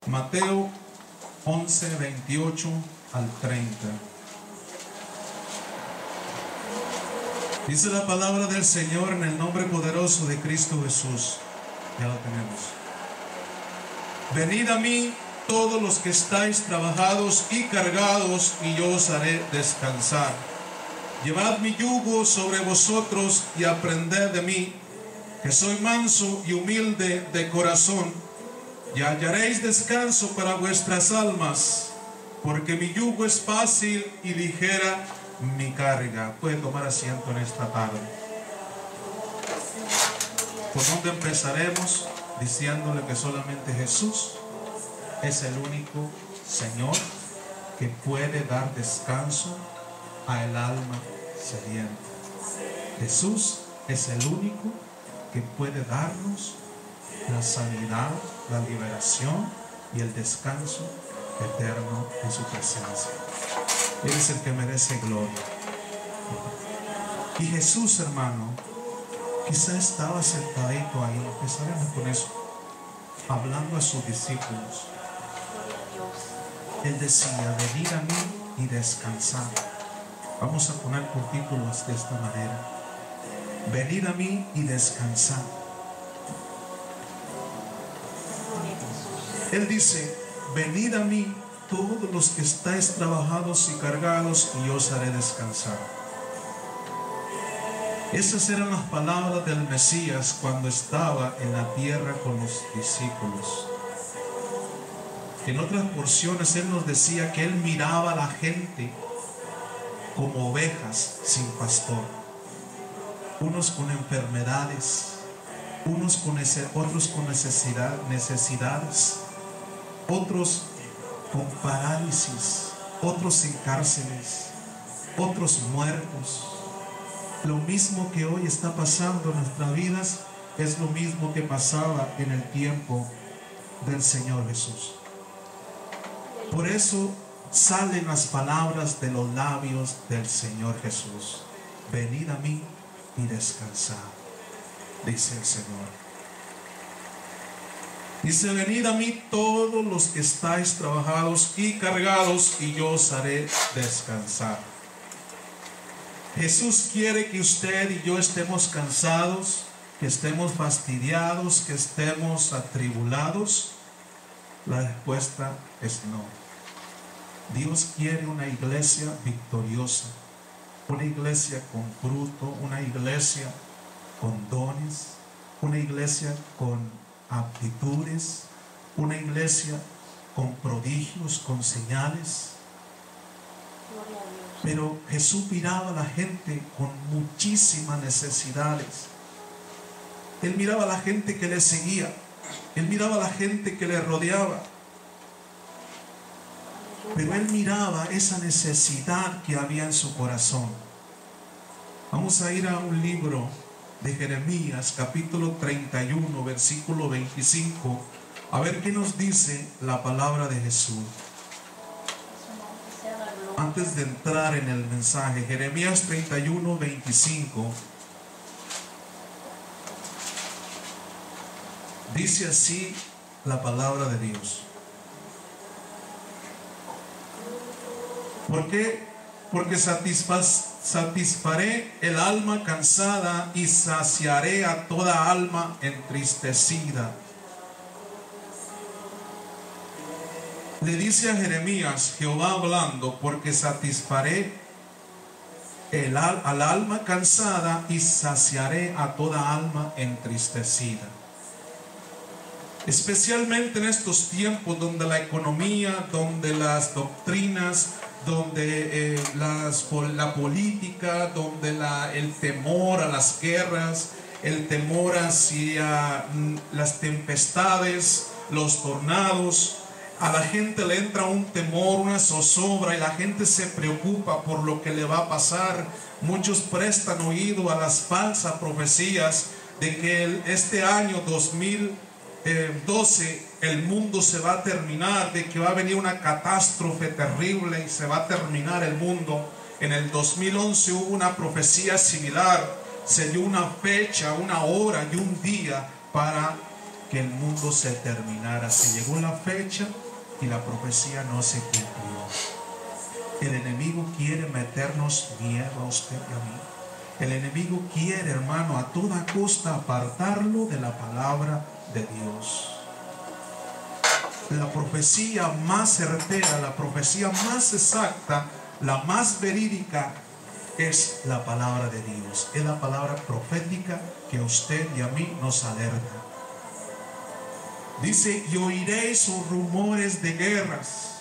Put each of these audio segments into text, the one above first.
Mateo 11, 28 al 30. Dice la palabra del Señor en el nombre poderoso de Cristo Jesús. Ya lo tenemos. Venid a mí todos los que estáis trabajados y cargados, y yo os haré descansar. Llevad mi yugo sobre vosotros y aprended de mí, que soy manso y humilde de corazón, y hallaréis descanso para vuestras almas, porque mi yugo es fácil y ligera mi carga. Puede tomar asiento en esta tarde. ¿Por dónde empezaremos? Diciéndole que solamente Jesús es el único Señor que puede dar descanso a el alma sedienta. Jesús es el único que puede darnos la sanidad, la liberación y el descanso eterno en su presencia. Él es el que merece gloria. Y Jesús, hermano, quizá estaba sentadito ahí, empezaremos con eso, hablando a sus discípulos. Él decía: venid a mí y descansad. Vamos a poner por títulos de esta manera: venid a mí y descansad. Él dice: venid a mí todos los que estáis trabajados y cargados, y yo os haré descansar. Esas eran las palabras del Mesías cuando estaba en la tierra con los discípulos. En otras porciones Él nos decía que Él miraba a la gente como ovejas sin pastor, unos con enfermedades, otros con necesidades, otros con parálisis, otros en cárceles, otros muertos. Lo mismo que hoy está pasando en nuestras vidas es lo mismo que pasaba en el tiempo del Señor Jesús. Por eso salen las palabras de los labios del Señor Jesús: venid a mí y descansad, dice el Señor. Dice: venid a mí todos los que estáis trabajados y cargados, y yo os haré descansar. Jesús quiere que usted y yo estemos cansados, que estemos fastidiados, que estemos atribulados. La respuesta es no. Dios quiere una iglesia victoriosa, una iglesia con fruto, una iglesia con dones, una iglesia con aptitudes, una iglesia con prodigios, con señales. Pero Jesús miraba a la gente con muchísimas necesidades. Él miraba a la gente que le seguía, Él miraba a la gente que le rodeaba, pero Él miraba esa necesidad que había en su corazón. Vamos a ir a un libro de Jeremías, capítulo 31, versículo 25, a ver qué nos dice la palabra de Jesús. Antes de entrar en el mensaje, Jeremías 31, 25, dice así la palabra de Dios. ¿Por qué? Porque satisfaré el alma cansada y saciaré a toda alma entristecida. Le dice a Jeremías, Jehová hablando: porque satisfaré al alma cansada y saciaré a toda alma entristecida. Especialmente en estos tiempos donde la economía, donde las doctrinas, donde la política, donde el temor a las guerras, el temor hacia las tempestades, los tornados, a la gente le entra un temor, una zozobra, y la gente se preocupa por lo que le va a pasar. Muchos prestan oído a las falsas profecías de que este año 2012 el mundo se va a terminar, de que va a venir una catástrofe terrible y se va a terminar el mundo. En el 2011 hubo una profecía similar. Se dio una fecha, una hora y un día para que el mundo se terminara. Se llegó la fecha y la profecía no se cumplió. El enemigo quiere meternos miedo a usted y a mí. El enemigo quiere, hermano, a toda costa apartarlo de la palabra de Dios. La profecía más certera, la profecía más exacta, la más verídica es la palabra de Dios. Es la palabra profética que a usted y a mí nos alerta. Dice: y oiréis sus rumores de guerras,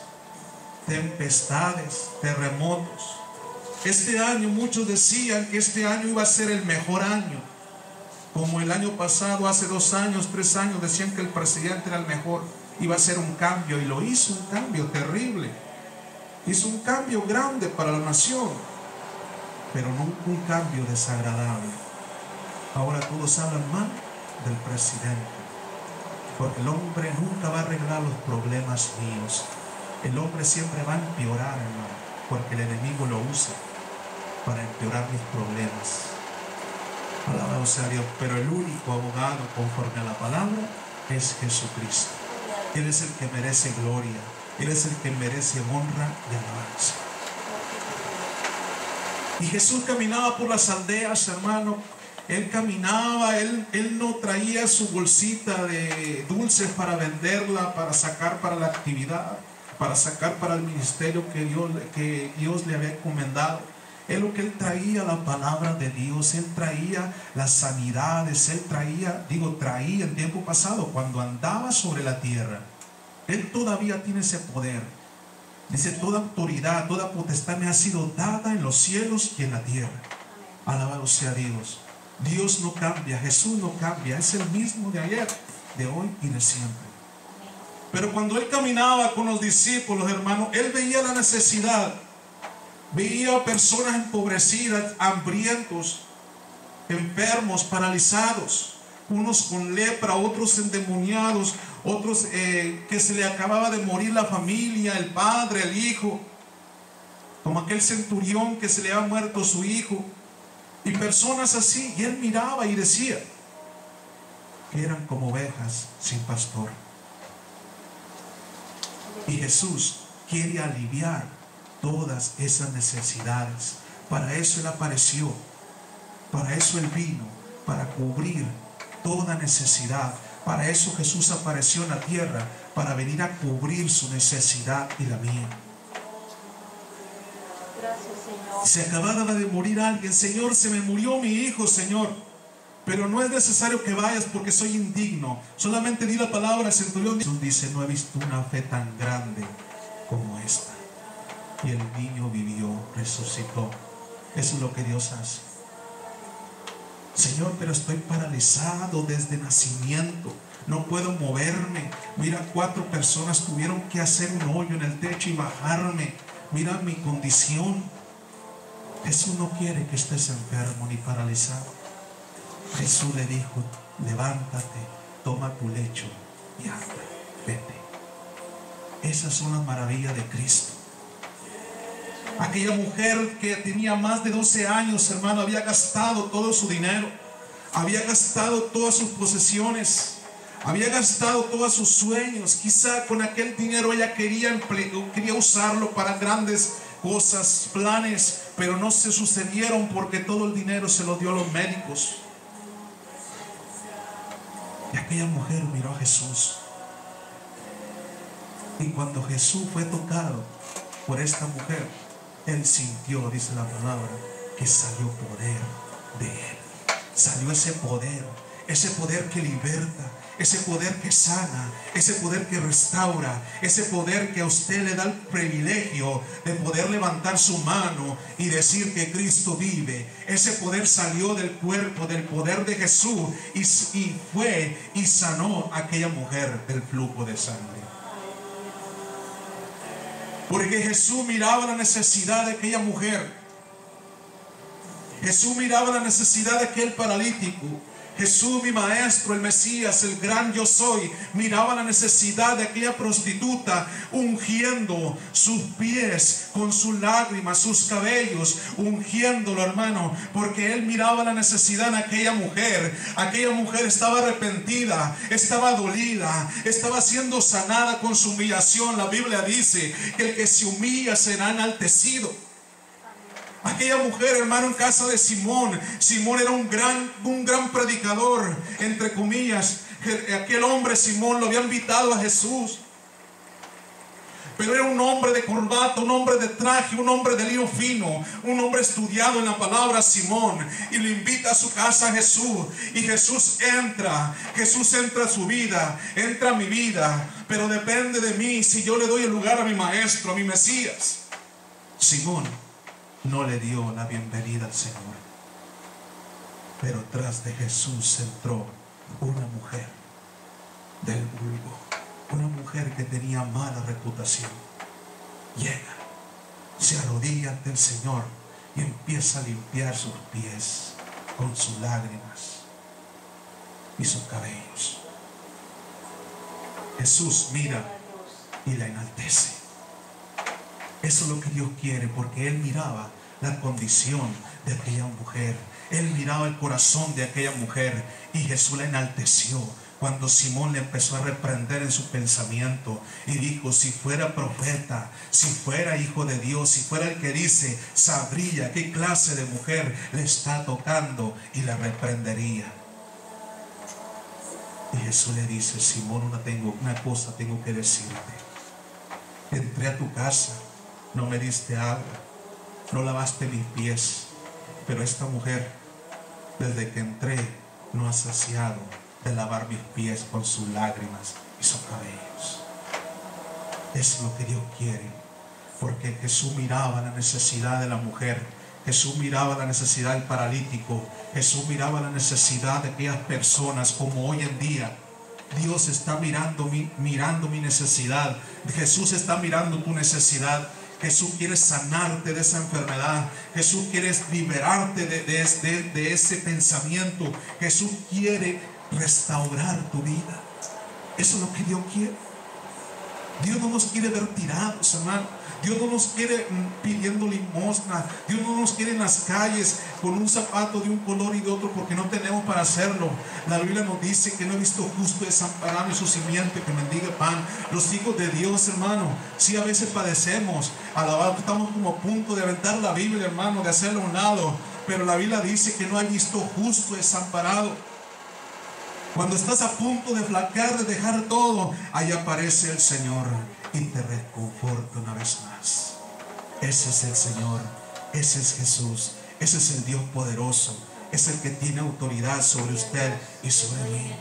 tempestades, terremotos. Este año, muchos decían que este año iba a ser el mejor año. Como el año pasado, hace 2 años, 3 años, decían que el presidente era el mejor. Iba a ser un cambio, y lo hizo, un cambio terrible. Hizo un cambio grande para la nación, pero no un cambio desagradable. Ahora todos hablan mal del presidente, porque el hombre nunca va a arreglar los problemas míos. El hombre siempre va a empeorar, hermano, porque el enemigo lo usa para empeorar mis problemas. Alabado sea Dios. Pero el único abogado conforme a la palabra es Jesucristo. Él es el que merece gloria. Él es el que merece honra y alabanza. Y Jesús caminaba por las aldeas, hermano. Él caminaba, él no traía su bolsita de dulces para venderla, para sacar para la actividad, para sacar para el ministerio que Dios le había encomendado. Lo que él traía, la palabra de Dios. Él traía las sanidades. Él traía en tiempo pasado, cuando andaba sobre la tierra. Él todavía tiene ese poder. Dice: toda autoridad, toda potestad me ha sido dada en los cielos y en la tierra. Alabado sea Dios. Dios no cambia, Jesús no cambia. Es el mismo de ayer, de hoy y de siempre. Pero cuando él caminaba con los discípulos, hermanos, él veía la necesidad. Veía personas empobrecidas, hambrientos, enfermos, paralizados, unos con lepra, otros endemoniados, otros que se le acababa de morir la familia, el padre, el hijo, como aquel centurión que se le había muerto su hijo, y personas así. Y él miraba y decía que eran como ovejas sin pastor. Y Jesús quiere aliviar todas esas necesidades. Para eso Él apareció, para eso Él vino, para cubrir toda necesidad. Para eso Jesús apareció en la tierra, para venir a cubrir su necesidad y la mía. Gracias, Señor. Se acababa de morir alguien: Señor, se me murió mi hijo, Señor, pero no es necesario que vayas porque soy indigno, solamente di la palabra al centurión. Jesús dice: no he visto una fe tan grande como esta. Y el niño vivió, resucitó. Eso es lo que Dios hace. Señor, pero estoy paralizado desde nacimiento, no puedo moverme. Mira, 4 personas tuvieron que hacer un hoyo en el techo y bajarme. Mira mi condición. Jesús no quiere que estés enfermo ni paralizado. Jesús le dijo: levántate, toma tu lecho y anda, vete. Esas son las maravillas de Cristo. Aquella mujer que tenía más de 12 años, hermano, había gastado todo su dinero, había gastado todas sus posesiones, había gastado todos sus sueños. Quizá con aquel dinero ella quería usarlo para grandes cosas, planes, pero no se sucedieron porque todo el dinero se lo dio a los médicos. Y aquella mujer miró a Jesús, y cuando Jesús fue tocado por esta mujer, él sintió, dice la palabra, que salió poder de él. Salió ese poder que liberta, ese poder que sana, ese poder que restaura, ese poder que a usted le da el privilegio de poder levantar su mano y decir que Cristo vive. Ese poder salió del cuerpo, del poder de Jesús, y fue y sanó a aquella mujer del flujo de sangre. Porque Jesús miraba la necesidad de aquella mujer. Jesús miraba la necesidad de aquel paralítico. Jesús, mi maestro, el Mesías, el gran yo soy, miraba la necesidad de aquella prostituta, ungiendo sus pies con sus lágrimas, sus cabellos, ungiéndolo, hermano, porque él miraba la necesidad en aquella mujer. Aquella mujer estaba arrepentida, estaba dolida, estaba siendo sanada con su humillación. La Biblia dice que el que se humilla será enaltecido. Aquella mujer, hermano, en casa de Simón. Simón era un gran predicador, entre comillas. Aquel hombre, Simón, lo había invitado a Jesús, pero era un hombre de corbata, un hombre de traje, un hombre de lino fino, un hombre estudiado en la palabra, Simón, y lo invita a su casa a Jesús. Y Jesús entra a su vida, entra a mi vida, pero depende de mí si yo le doy el lugar a mi maestro, a mi Mesías. Simón no le dio la bienvenida al Señor, pero tras de Jesús entró una mujer del vulgo, una mujer que tenía mala reputación. Llega, se arrodilla ante el Señor y empieza a limpiar sus pies con sus lágrimas y sus cabellos. Jesús mira y la enaltece. Eso es lo que Dios quiere, porque Él miraba la condición de aquella mujer. Él miraba el corazón de aquella mujer y Jesús la enalteció. Cuando Simón le empezó a reprender en su pensamiento y dijo: si fuera profeta, si fuera hijo de Dios, si fuera el que dice, sabría qué clase de mujer le está tocando, y la reprendería. Y Jesús le dice: Simón, una cosa tengo que decirte. Entré a tu casa, no me diste agua, no lavaste mis pies, pero esta mujer, desde que entré, no ha saciado de lavar mis pies con sus lágrimas y sus cabellos. Es lo que Dios quiere, porque Jesús miraba la necesidad de la mujer, Jesús miraba la necesidad del paralítico, Jesús miraba la necesidad de aquellas personas. Como hoy en día Dios está mirando mi necesidad, Jesús está mirando tu necesidad. Jesús quiere sanarte de esa enfermedad. Jesús quiere liberarte de ese pensamiento. Jesús quiere restaurar tu vida. Eso es lo que Dios quiere. Dios no nos quiere ver tirados, hermano. Dios no nos quiere pidiendo limosna. Dios no nos quiere en las calles con un zapato de un color y de otro, porque no tenemos para hacerlo. La Biblia nos dice que no he visto justo desamparado ni su simiente que mendigue pan. Los hijos de Dios, hermano, sí, a veces padecemos. Alabado, estamos como a punto de aventar la Biblia, hermano, de hacerlo a un lado. Pero la Biblia dice que no ha visto justo desamparado. Cuando estás a punto de flaquear, de dejar todo, ahí aparece el Señor y te reconforta una vez más. Ese es el Señor, ese es Jesús, ese es el Dios poderoso, es el que tiene autoridad sobre usted y sobre mí.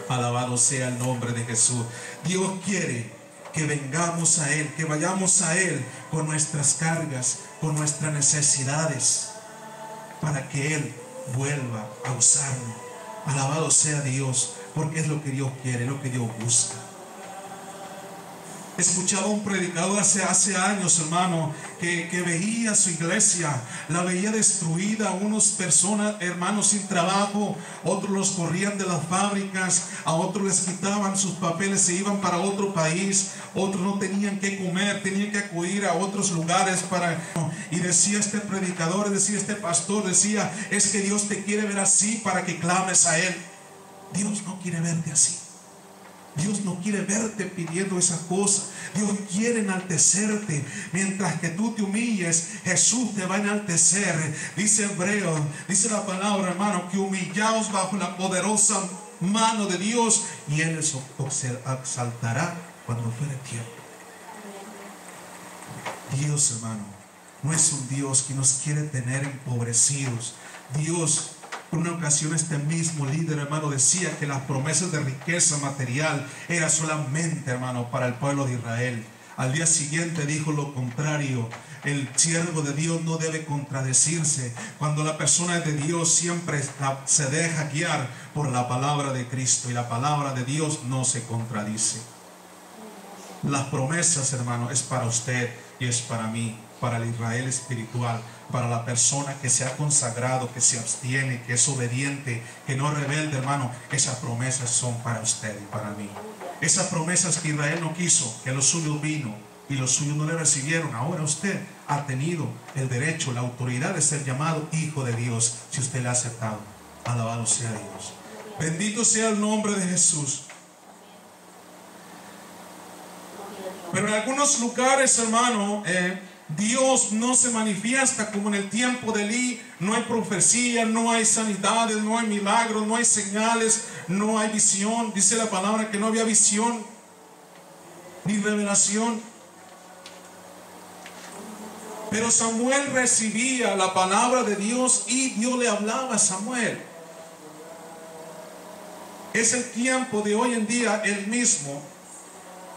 Alabado sea el nombre de Jesús. Dios quiere que vengamos a Él, que vayamos a Él con nuestras cargas, con nuestras necesidades, para que Él vuelva a usarnos. Alabado sea Dios, porque es lo que Dios quiere, lo que Dios busca. Escuchaba un predicador hace años, hermano, que veía su iglesia, la veía destruida, unos personas, hermanos, sin trabajo, otros los corrían de las fábricas, a otros les quitaban sus papeles, se iban para otro país, otros no tenían que comer, tenían que acudir a otros lugares y decía este predicador, decía este pastor, decía: es que Dios te quiere ver así para que clames a Él. Dios no quiere verte así. Dios no quiere verte pidiendo esas cosas. Dios quiere enaltecerte. Mientras que tú te humilles, Jesús te va a enaltecer. Dice Hebreos, dice la palabra, hermano, que humillaos bajo la poderosa mano de Dios y Él os exaltará cuando fuere tiempo. Dios, hermano, no es un Dios que nos quiere tener empobrecidos. Dios, en una ocasión este mismo líder, hermano, decía que las promesas de riqueza material eran solamente, hermano, para el pueblo de Israel. Al día siguiente dijo lo contrario. El siervo de Dios no debe contradecirse. Cuando la persona es de Dios, siempre se deja guiar por la palabra de Cristo, y la palabra de Dios no se contradice. Las promesas, hermano, es para usted y es para mí. para el Israel espiritual, para la persona que se ha consagrado, que se abstiene, que es obediente, que no rebelde, hermano. Esas promesas son para usted y para mí. Esas promesas que Israel no quiso, que los suyos vino y los suyos no le recibieron. Ahora usted ha tenido el derecho, la autoridad de ser llamado hijo de Dios, si usted le ha aceptado. Alabado sea Dios. Bendito sea el nombre de Jesús. Pero en algunos lugares, hermano, Dios no se manifiesta como en el tiempo de Elí. No hay profecía, no hay sanidades, no hay milagros, no hay señales, no hay visión. Dice la palabra que no había visión ni revelación. Pero Samuel recibía la palabra de Dios y Dios le hablaba a Samuel. Es el tiempo de hoy en día el mismo.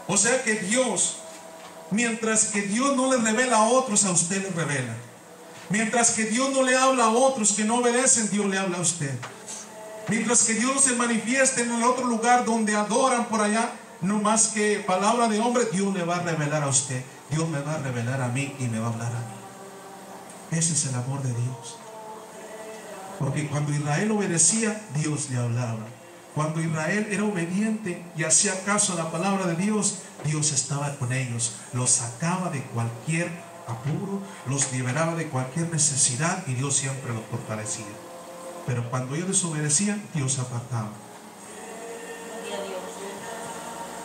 O sea que Dios, mientras que Dios no le revela a otros, a usted le revela. Mientras que Dios no le habla a otros que no obedecen, Dios le habla a usted. Mientras que Dios no se manifieste en el otro lugar donde adoran por allá, no más que palabra de hombre, Dios le va a revelar a usted. Dios me va a revelar a mí y me va a hablar a mí. Ese es el amor de Dios. Porque cuando Israel obedecía, Dios le hablaba. Cuando Israel era obediente y hacía caso a la palabra de Dios, Dios estaba con ellos. Los sacaba de cualquier apuro, los liberaba de cualquier necesidad y Dios siempre los fortalecía. Pero cuando ellos desobedecían, Dios se apartaba.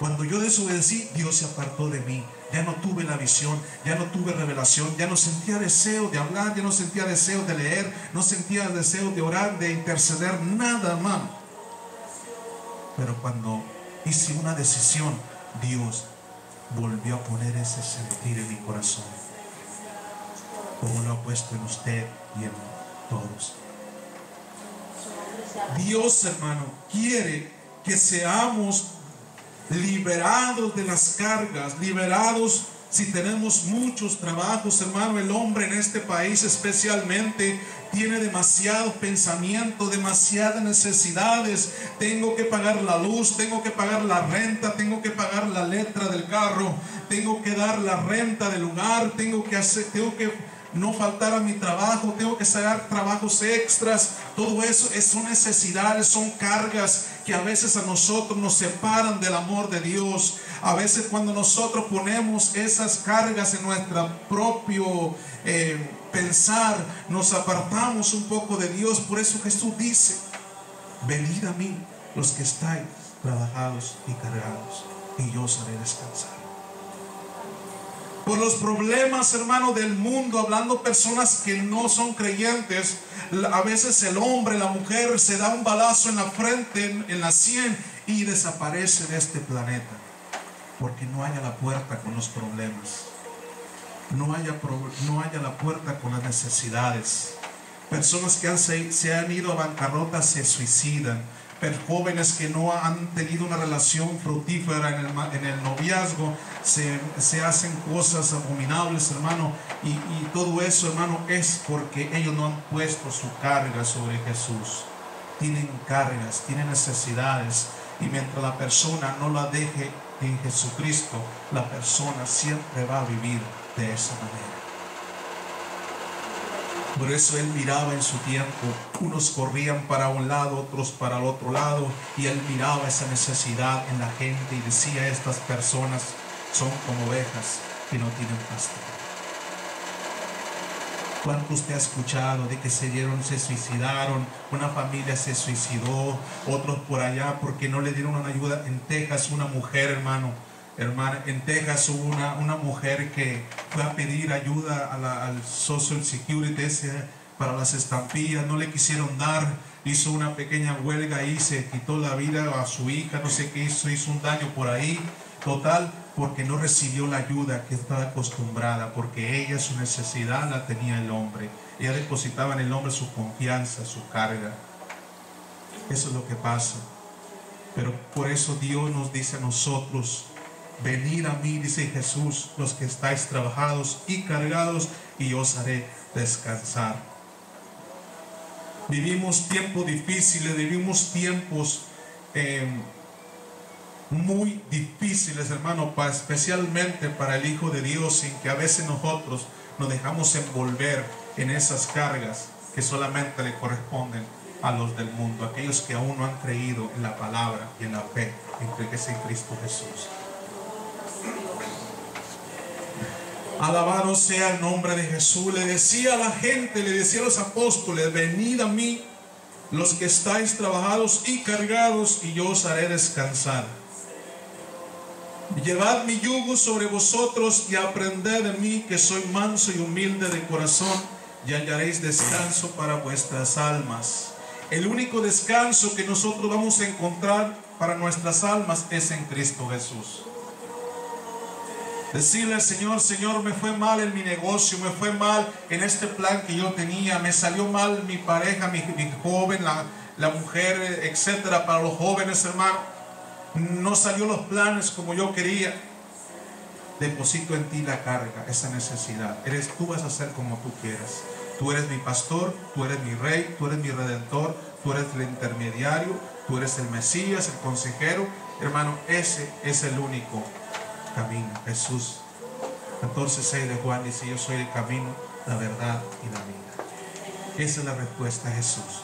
Cuando yo desobedecí, Dios se apartó de mí. Ya no tuve la visión, ya no tuve revelación, ya no sentía deseo de hablar, ya no sentía deseo de leer, no sentía deseo de orar, de interceder, nada más. Pero cuando hice una decisión, Dios volvió a poner ese sentir en mi corazón, como lo ha puesto en usted y en todos. Dios, hermano, quiere que seamos liberados de las cargas, liberados si tenemos muchos trabajos, hermano. El hombre en este país especialmente tiene demasiados pensamientos, demasiadas necesidades. Tengo que pagar la luz, tengo que pagar la renta, tengo que pagar la letra del carro, tengo que dar la renta del lugar, tengo que no faltar a mi trabajo, tengo que sacar trabajos extras. Todo eso son necesidades, son cargas que a veces a nosotros nos separan del amor de Dios. A veces cuando nosotros ponemos esas cargas en nuestro propio pensar, nos apartamos un poco de Dios. Por eso Jesús dice: venid a mí los que estáis trabajados y cargados, y yo os haré descansar. Por los problemas, hermano, del mundo, hablando personas que no son creyentes, a veces el hombre, la mujer se da un balazo en la frente, en la sien, y desaparece de este planeta, porque no haya la puerta con los problemas, no haya la puerta con las necesidades. Personas que se han ido a bancarrota se suicidan. Jóvenes que no han tenido una relación fructífera en el noviazgo, se hacen cosas abominables, hermano, y todo eso, hermano, es porque ellos no han puesto su carga sobre Jesús. Tienen cargas, tienen necesidades, y mientras la persona no la deje en Jesucristo, la persona siempre va a vivir de esa manera. Por eso él miraba en su tiempo, unos corrían para un lado, otros para el otro lado, y él miraba esa necesidad en la gente y decía: estas personas son como ovejas que no tienen pastor. ¿Cuánto usted ha escuchado de que se suicidaron? Una familia se suicidó, otros por allá porque no le dieron una ayuda. En Texas, una mujer, hermana, en Texas hubo una mujer que fue a pedir ayuda al Social Security para las estampillas. No le quisieron dar, hizo una pequeña huelga y se quitó la vida a su hija, no sé qué hizo un daño por ahí. Total, porque no recibió la ayuda que estaba acostumbrada, porque ella, su necesidad la tenía el hombre. Ella depositaba en el hombre su confianza, su carga. Eso es lo que pasa. Pero por eso Dios nos dice a nosotros: venid a mí, dice Jesús, los que estáis trabajados y cargados, y yo os haré descansar. Vivimos tiempos difíciles, vivimos tiempos muy difíciles, hermano, especialmente para el Hijo de Dios, en que a veces nosotros nos dejamos envolver en esas cargas que solamente le corresponden a los del mundo, aquellos que aún no han creído en la palabra y en la fe que es en Cristo Jesús. Alabado sea el nombre de Jesús. Le decía a la gente, le decía a los apóstoles: venid a mí los que estáis trabajados y cargados, y yo os haré descansar. Llevad mi yugo sobre vosotros y aprended de mí, que soy manso y humilde de corazón, y hallaréis descanso para vuestras almas. El único descanso que nosotros vamos a encontrar para nuestras almas es en Cristo Jesús. Decirle al Señor: Señor, me fue mal en mi negocio, me fue mal en este plan que yo tenía, me salió mal mi pareja, mi joven, la mujer, etcétera. Para los jóvenes, hermano, no salió los planes como yo quería. Deposito en ti la carga, esa necesidad. Tú vas a hacer como tú quieras. Tú eres mi pastor, tú eres mi rey, tú eres mi redentor, tú eres el intermediario, tú eres el Mesías, el consejero. Hermano, ese es el único camino. Jesús 14:6 de Juan dice: yo soy el camino, la verdad y la vida. Esa es la respuesta a Jesús.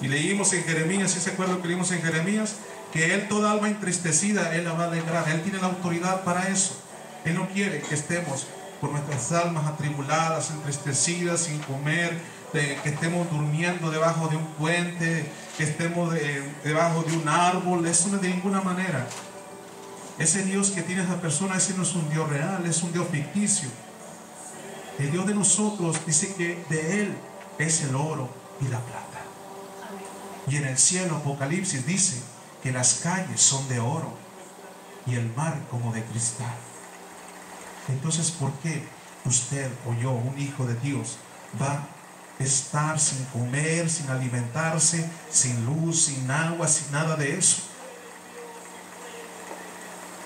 Y leímos en Jeremías, ¿sí se acuerdan que leímos en Jeremías? Que Él, toda alma entristecida, Él la va a alegrar. Él tiene la autoridad para eso. Él no quiere que estemos por nuestras almas atribuladas, entristecidas, sin comer, que estemos durmiendo debajo de un puente, que estemos debajo de un árbol. Eso no es de ninguna manera. Ese Dios que tiene esa persona, ese no es un Dios real, es un Dios ficticio. El Dios de nosotros dice que de Él es el oro y la plata. Y en el cielo, Apocalipsis dice que las calles son de oro y el mar como de cristal. Entonces, ¿por qué usted o yo, un hijo de Dios, va a estar sin comer, sin alimentarse, sin luz, sin agua, sin nada de eso?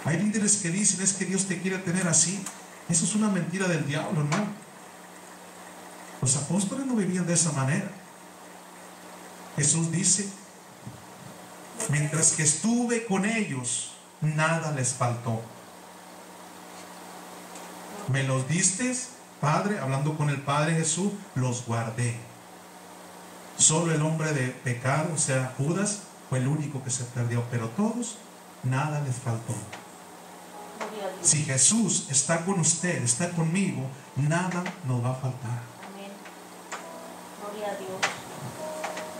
Hay líderes que dicen: es que Dios te quiere tener así. Eso es una mentira del diablo, hermano. Los apóstoles no vivían de esa manera. Jesús dice: mientras que estuve con ellos, nada les faltó. Me los diste, Padre, hablando con el Padre Jesús, los guardé. Solo el hombre de pecado, o sea, Judas, fue el único que se perdió, pero todos, nada les faltó. Si Jesús está con usted, está conmigo, nada nos va a faltar. Amén. Gloria a Dios.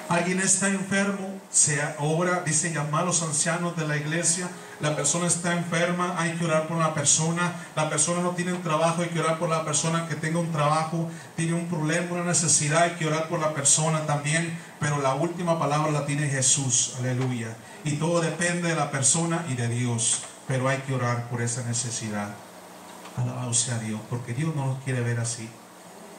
Alguien está enfermo, se ora, dice: llamar a los ancianos de la iglesia. La persona está enferma, hay que orar por la persona. La persona no tiene un trabajo, hay que orar por la persona que tenga un trabajo. Tiene un problema, una necesidad, hay que orar por la persona también. Pero la última palabra la tiene Jesús, aleluya. Y todo depende de la persona y de Dios. Pero hay que orar por esa necesidad. Alabado sea Dios, porque Dios no nos quiere ver así.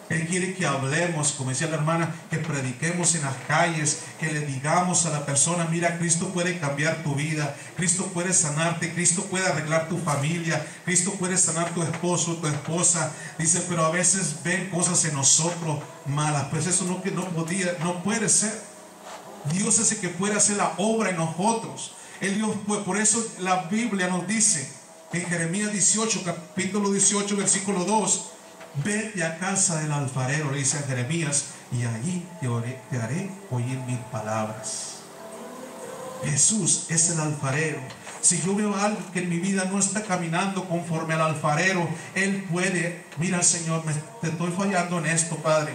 Él quiere que hablemos, como decía la hermana, que prediquemos en las calles, que le digamos a la persona: mira, Cristo puede cambiar tu vida, Cristo puede sanarte, Cristo puede arreglar tu familia, Cristo puede sanar tu esposo, tu esposa. Dice: pero a veces ven cosas en nosotros malas. Pues eso no puede ser. Dios es el que puede hacer la obra en nosotros. Por eso la Biblia nos dice en Jeremías 18, capítulo 18, versículo 2: vete a casa del alfarero, le dice a Jeremías, y allí te haré oír mis palabras. Jesús es el alfarero. Si yo veo algo que en mi vida no está caminando conforme al alfarero, Él puede: mira, Señor, te estoy fallando en esto, Padre.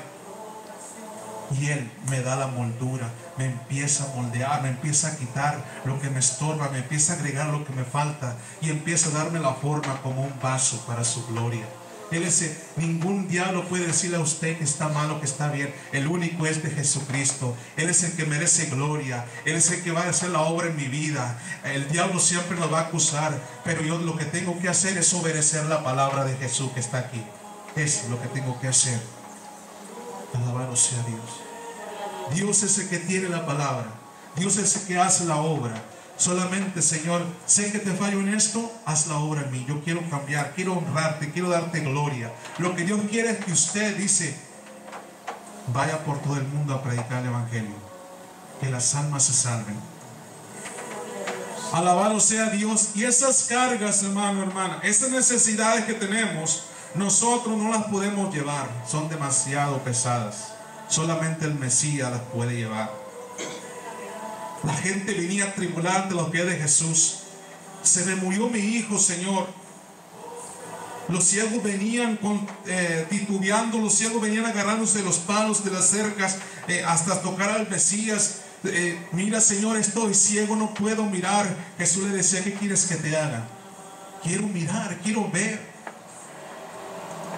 Y Él me da la moldura, me empieza a moldear, me empieza a quitar lo que me estorba, me empieza a agregar lo que me falta, y empieza a darme la forma como un vaso para su gloria. Él dice: ningún diablo puede decirle a usted que está mal o que está bien. El único es de Jesucristo. Él es el que merece gloria. Él es el que va a hacer la obra en mi vida. El diablo siempre nos va a acusar, pero yo lo que tengo que hacer es obedecer la palabra de Jesús que está aquí. Es lo que tengo que hacer. Alabado sea Dios. Dios es el que tiene la palabra. Dios es el que hace la obra. Solamente, Señor, sé que te fallo en esto, haz la obra en mí. Yo quiero cambiar, quiero honrarte, quiero darte gloria. Lo que Dios quiere es que usted, dice, vaya por todo el mundo a predicar el evangelio, que las almas se salven. Alabado sea Dios. Y esas cargas, hermano, hermana, esas necesidades que tenemos, Nosotros no las podemos llevar, son demasiado pesadas. Solamente el Mesías las puede llevar. La gente venía a tribular ante los pies de Jesús. Se me murió mi hijo, Señor. Los ciegos venían titubeando, los ciegos venían agarrándose de los palos de las cercas hasta tocar al Mesías. Mira, Señor, estoy ciego, no puedo mirar. Jesús le decía: ¿qué quieres que te haga? Quiero mirar, quiero ver.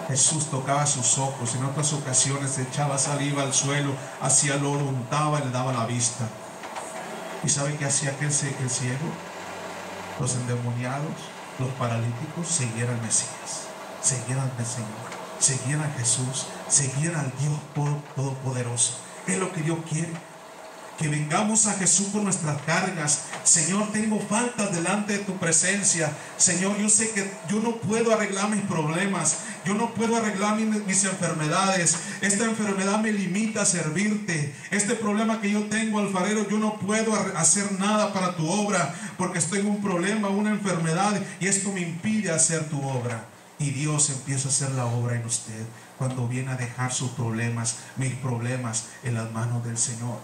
Jesús tocaba sus ojos. En otras ocasiones echaba saliva al suelo, hacía lodo, untaba y le daba la vista. ¿Y sabe qué hacía aquel ciego? Los endemoniados, los paralíticos seguían al Mesías, seguían al Señor, seguían a Jesús, seguían al Dios Todopoderoso. Es lo que Dios quiere, que vengamos a Jesús por nuestras cargas. Señor, tengo faltas delante de tu presencia. Señor, yo sé que yo no puedo arreglar mis problemas, yo no puedo arreglar mis enfermedades. Esta enfermedad me limita a servirte. Este problema que yo tengo, alfarero, yo no puedo hacer nada para tu obra, porque estoy en un problema, una enfermedad, y esto me impide hacer tu obra. Y Dios empieza a hacer la obra en usted cuando viene a dejar sus problemas, mis problemas, en las manos del Señor.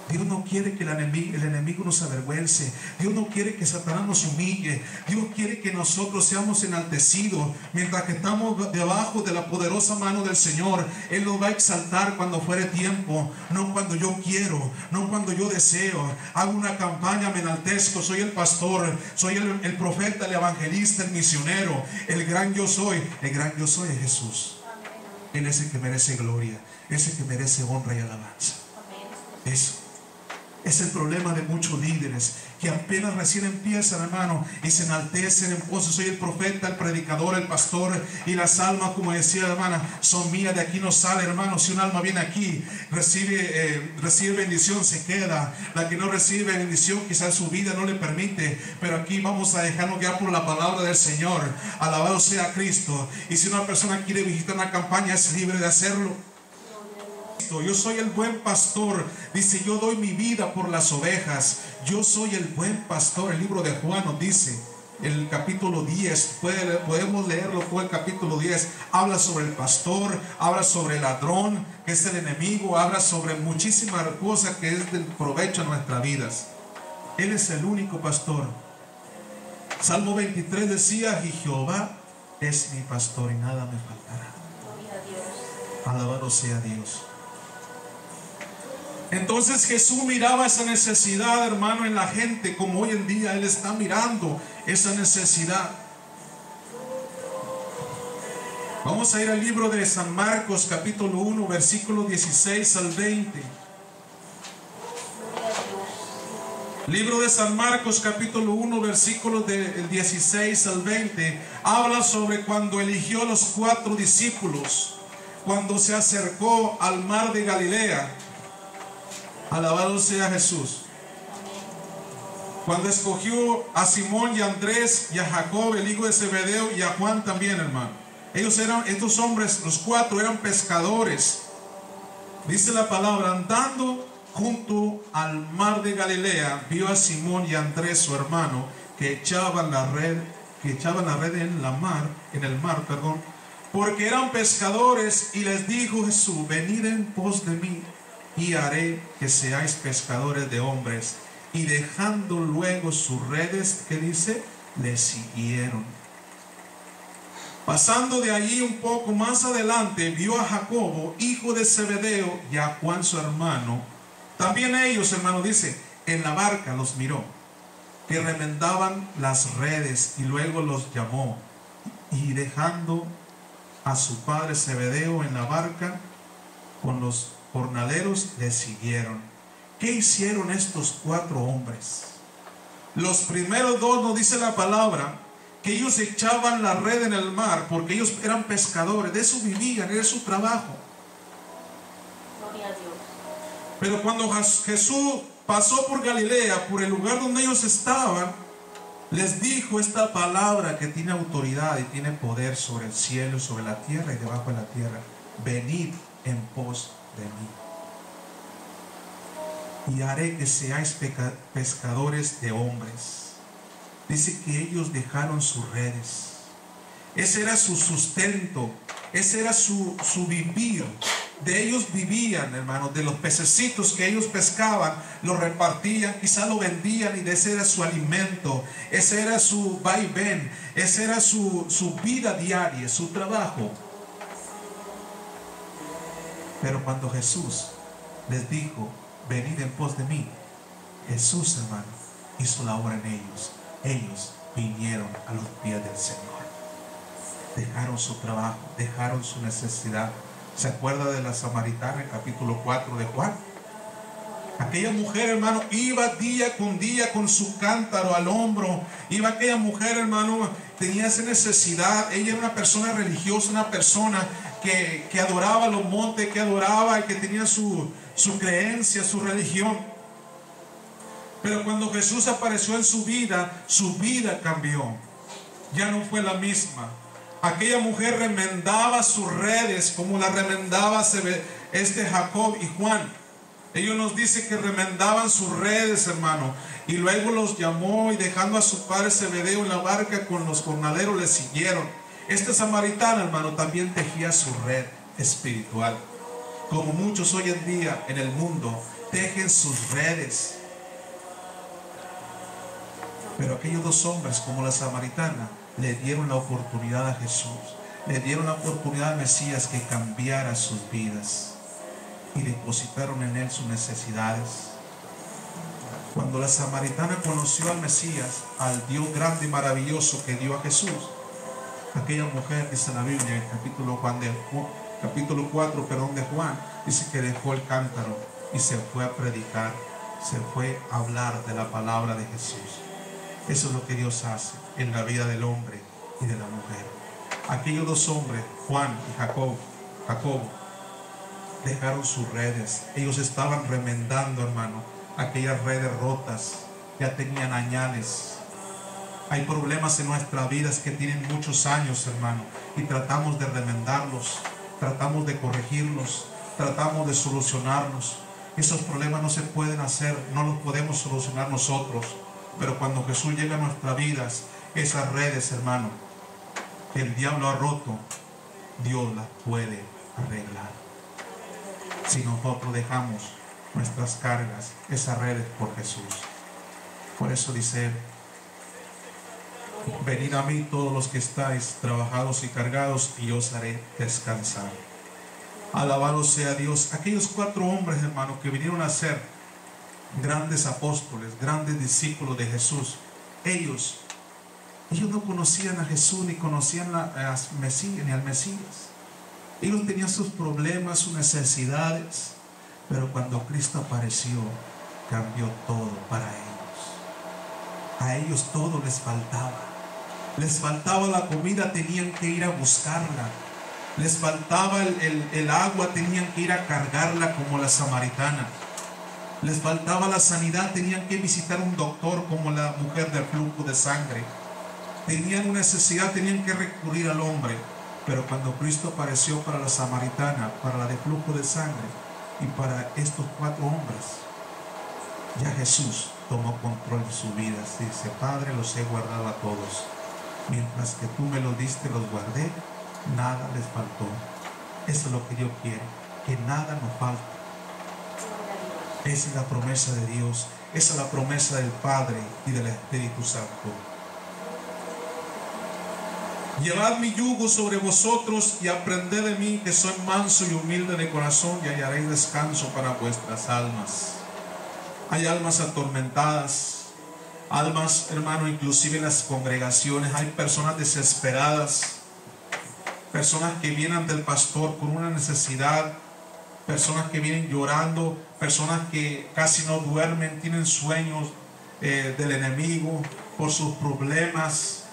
Dios no quiere que el enemigo nos avergüence. Dios no quiere que Satanás nos humille. Dios quiere que nosotros seamos enaltecidos. Mientras que estamos debajo de la poderosa mano del Señor, Él nos va a exaltar cuando fuere tiempo. No cuando yo quiero, no cuando yo deseo. Hago una campaña, me enaltezco. Soy el pastor, soy el profeta, el evangelista, el misionero. El gran yo soy. El gran yo soy es Jesús. Él es el que merece gloria. Es el que merece honra y alabanza. Eso es el problema de muchos líderes, que apenas recién empiezan, hermano, y se enaltecen en pos. Soy el profeta, el predicador, el pastor, y las almas, como decía la hermana, son mías, de aquí no sale, hermano. Si un alma viene aquí, recibe bendición, se queda. La que no recibe bendición, quizás su vida no le permite, pero aquí vamos a dejarnos guiar por la palabra del Señor. Alabado sea Cristo. Y si una persona quiere visitar una campaña, es libre de hacerlo. Yo soy el buen pastor. Dice: yo doy mi vida por las ovejas. Yo soy el buen pastor. El libro de Juan nos dice, el capítulo 10, podemos leerlo todo el capítulo 10. Habla sobre el pastor, habla sobre el ladrón, que es el enemigo, habla sobre muchísimas cosas que es del provecho a nuestras vidas. Él es el único pastor. Salmo 23 decía: y Jehová es mi pastor y nada me faltará. Alabado sea Dios. Entonces Jesús miraba esa necesidad, hermano, en la gente, como hoy en día Él está mirando esa necesidad. Vamos a ir al libro de San Marcos, capítulo 1, versículos 16 al 20. Libro de San Marcos, capítulo 1, versículos del 16 al 20. Habla sobre cuando eligió a los 4 discípulos, cuando se acercó al mar de Galilea. Alabado sea Jesús. Cuando escogió a Simón y a Andrés y a Jacob, el hijo de Zebedeo, y a Juan también, hermano. Estos hombres, los 4, eran pescadores. Dice la palabra: andando junto al mar de Galilea, vio a Simón y a Andrés, su hermano, que echaban la red en el mar, porque eran pescadores, y les dijo Jesús: venid en pos de mí, y haré que seáis pescadores de hombres. Y dejando luego sus redes, ¿qué dice? Le siguieron. Pasando de allí un poco más adelante, vio a Jacobo, hijo de Zebedeo, y a Juan su hermano. También ellos, hermano, dice, en la barca los miró, que remendaban las redes, y luego los llamó. Y dejando a su padre Zebedeo en la barca con los jornaleros, le siguieron. ¿Qué hicieron estos 4 hombres? Los primeros 2 nos dice la palabra que ellos echaban la red en el mar, porque ellos eran pescadores, de eso vivían, era su trabajo. Gloria a Dios. Pero cuando Jesús pasó por Galilea, por el lugar donde ellos estaban, les dijo esta palabra que tiene autoridad y tiene poder sobre el cielo, sobre la tierra y debajo de la tierra: venid en pos de mí, y haré que seáis pescadores de hombres. Dice que ellos dejaron sus redes, ese era su sustento, ese era su vivir. De ellos vivían, hermanos, de los pececitos que ellos pescaban, los repartían, quizá lo vendían y de ese era su alimento, ese era su vaivén, esa era su vida diaria, su trabajo. Pero cuando Jesús les dijo, venid en pos de mí, Jesús, hermano, hizo la obra en ellos. Ellos vinieron a los pies del Señor. Dejaron su trabajo, dejaron su necesidad. ¿Se acuerda de la samaritana, el capítulo 4 de Juan? Aquella mujer, hermano, iba día con su cántaro al hombro. Iba aquella mujer, hermano, tenía esa necesidad. Ella era una persona religiosa, una persona que adoraba los montes, que adoraba y que tenía su creencia, su religión. Pero cuando Jesús apareció en su vida cambió. Ya no fue la misma. Aquella mujer remendaba sus redes como la remendaba Jacob y Juan. Ellos nos dicen que remendaban sus redes, hermano. Y luego los llamó y dejando a su padre Zebedeo en la barca con los jornaleros le siguieron. Esta samaritana, hermano, también tejía su red espiritual. Como muchos hoy en día en el mundo tejen sus redes. Pero aquellos dos hombres, como la samaritana, le dieron la oportunidad a Jesús, le dieron la oportunidad al Mesías que cambiara sus vidas y depositaron en él sus necesidades. Cuando la samaritana conoció al Mesías, al Dios grande y maravilloso que dio a Jesús, aquella mujer, dice la Biblia en el capítulo 4 de Juan, dice que dejó el cántaro y se fue a predicar, se fue a hablar de la palabra de Jesús. Eso es lo que Dios hace en la vida del hombre y de la mujer. Aquellos dos hombres, Juan y Jacobo, dejaron sus redes. Ellos estaban remendando, hermano, aquellas redes rotas. Ya tenían añales. Hay problemas en nuestras vidas que tienen muchos años, hermano, y tratamos de remendarlos, tratamos de corregirlos, tratamos de solucionarlos. Esos problemas no se pueden hacer, no los podemos solucionar nosotros. Pero cuando Jesús llega a nuestras vidas, esas redes, hermano, que el diablo ha roto, Dios las puede arreglar. Si nosotros dejamos nuestras cargas, esas redes por Jesús. Por eso dice, venid a mí todos los que estáis trabajados y cargados, y yo os haré descansar. Alabado sea Dios. Aquellos 4 hombres, hermano, que vinieron a ser grandes apóstoles, grandes discípulos de Jesús, ellos no conocían a Jesús, ni conocían al Mesías. Ellos tenían sus problemas, sus necesidades, pero cuando Cristo apareció, cambió todo para ellos. A ellos todo les faltaba la comida, tenían que ir a buscarla. Les faltaba el agua, tenían que ir a cargarla como la samaritana. Les faltaba la sanidad, tenían que visitar un doctor como la mujer del flujo de sangre. Tenían una necesidad, tenían que recurrir al hombre. Pero cuando Cristo apareció para la samaritana, para la de flujo de sangre y para estos 4 hombres, ya Jesús tomó control de sus vidas. Dice, Padre, los he guardado a todos. Mientras que tú me los diste, los guardé, nada les faltó. Eso es lo que Dios quiere, que nada nos falte. Esa es la promesa de Dios, esa es la promesa del Padre y del Espíritu Santo. Llevad mi yugo sobre vosotros y aprended de mí, que soy manso y humilde de corazón, y hallaréis descanso para vuestras almas. Hay almas atormentadas, almas, hermano, inclusive en las congregaciones, hay personas desesperadas, personas que vienen ante el pastor con una necesidad, personas que vienen llorando, personas que casi no duermen, tienen sueños del enemigo por sus problemas.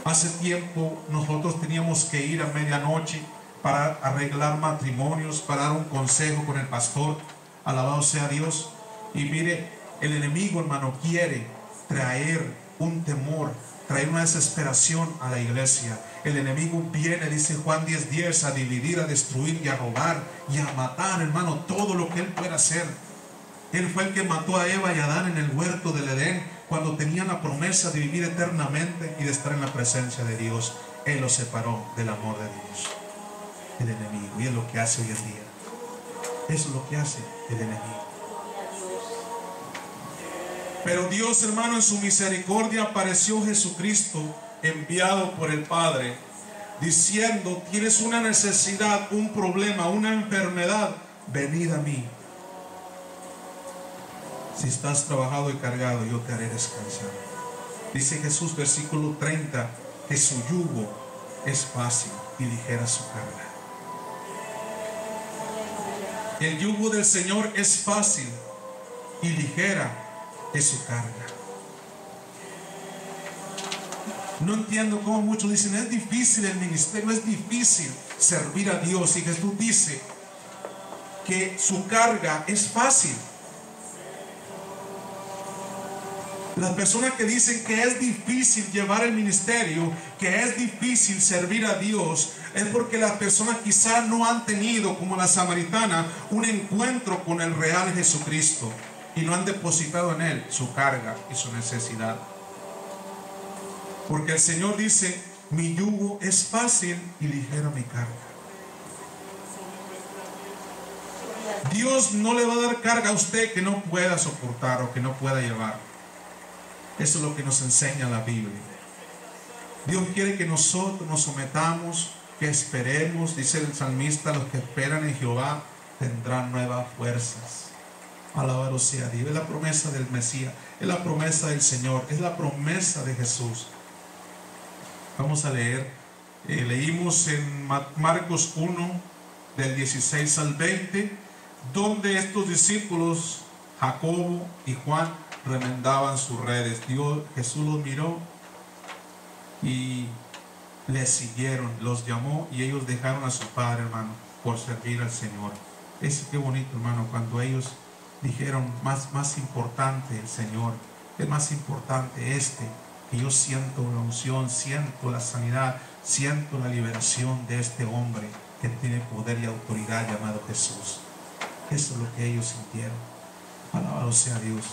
Hace tiempo nosotros teníamos que ir a medianoche para arreglar matrimonios, para dar un consejo con el pastor. Alabado sea Dios. Y mire, el enemigo, hermano, quiere traer un temor, traer una desesperación a la iglesia. El enemigo viene, dice Juan 10:10, a dividir, a destruir y a robar y a matar, hermano, todo lo que él pueda hacer. Él fue el que mató a Eva y a Adán en el huerto del Edén, cuando tenían la promesa de vivir eternamente y de estar en la presencia de Dios. Él los separó del amor de Dios, el enemigo. Y es lo que hace hoy en día. Eso es lo que hace el enemigo. Pero Dios, hermano, en su misericordia apareció Jesucristo, enviado por el Padre, diciendo: tienes una necesidad, un problema, una enfermedad, venid a mí. Si estás trabajado y cargado, yo te haré descansar. Dice Jesús, versículo 30, que su yugo es fácil y ligera su carga. El yugo del Señor es fácil y ligera es su carga. No entiendo cómo muchos dicen: es difícil el ministerio, es difícil servir a Dios. Y Jesús dice que su carga es fácil. Las personas que dicen que es difícil llevar el ministerio, que es difícil servir a Dios, es porque las personas quizás no han tenido, como la samaritana, un encuentro con el real Jesucristo y no han depositado en Él su carga y su necesidad. Porque el Señor dice: mi yugo es fácil y ligera mi carga. Dios no le va a dar carga a usted que no pueda soportar o que no pueda llevar. Eso es lo que nos enseña la Biblia. Dios quiere que nosotros nos sometamos, que esperemos. Dice el salmista: los que esperan en Jehová tendrán nuevas fuerzas. Alabado sea Dios. Es la promesa del Mesías, es la promesa del Señor, es la promesa de Jesús. Vamos a leer. Leímos en Marcos 1, del 16 al 20, donde estos discípulos, Jacobo y Juan, remendaban sus redes. Jesús los miró y les siguieron, los llamó, y ellos dejaron a su padre, hermano, por servir al Señor. Qué bonito, hermano, cuando ellos dijeron: más importante el Señor, es más importante que yo siento la unción, siento la sanidad, siento la liberación de este hombre que tiene poder y autoridad, llamado Jesús. Eso es lo que ellos sintieron. Alabado sea Dios.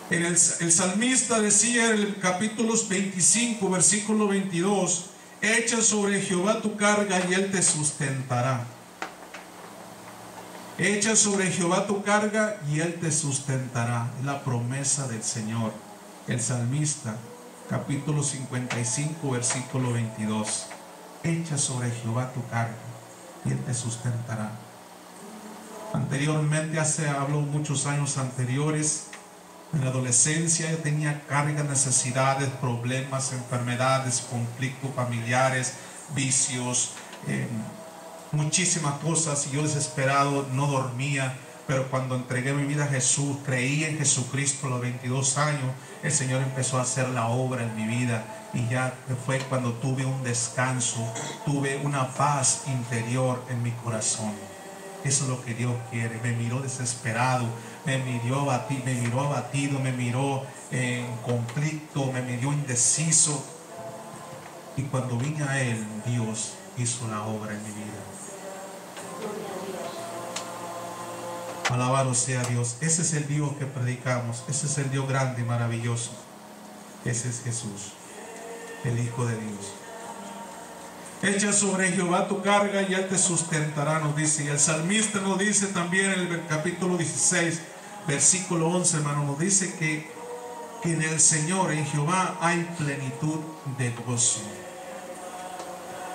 El salmista decía en el capítulo 25, versículo 22: echa sobre Jehová tu carga y Él te sustentará. Echa sobre Jehová tu carga y Él te sustentará. Es la promesa del Señor. El salmista, capítulo 55, versículo 22. Echa sobre Jehová tu carga y Él te sustentará. Anteriormente, hablo muchos años anteriores, en la adolescencia yo tenía cargas, necesidades, problemas, enfermedades, conflictos familiares, vicios, muchísimas cosas, y yo desesperado no dormía. Pero cuando entregué mi vida a Jesús, creí en Jesucristo a los 22 años, el Señor empezó a hacer la obra en mi vida, y ya fue cuando tuve un descanso, tuve una paz interior en mi corazón. Eso es lo que Dios quiere. Me miró desesperado, me miró abatido, me miró en conflicto, me miró indeciso, y cuando vine a Él, Dios hizo la obra en mi vida. Alabado sea Dios. Ese es el Dios que predicamos. Ese es el Dios grande y maravilloso. Ese es Jesús, el Hijo de Dios. Echa sobre Jehová tu carga y Él te sustentará, nos dice. Y el salmista nos dice también en el capítulo 16, versículo 11, hermano, nos dice que en el Señor, en Jehová, hay plenitud de gozo.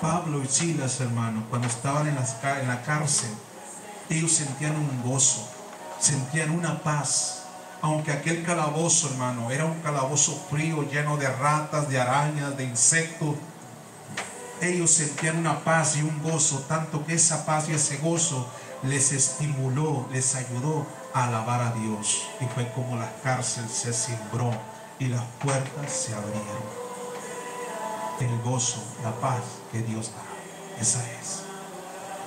Pablo y Silas, hermano, cuando estaban en la cárcel, ellos sentían un gozo, sentían una paz. Aunque aquel calabozo, hermano, era un calabozo frío, lleno de ratas, de arañas, de insectos, ellos sentían una paz y un gozo, tanto que esa paz y ese gozo les estimuló, les ayudó a alabar a Dios. Y fue como la cárcel se cimbró y las puertas se abrieron. El gozo, la paz que Dios da, esa es.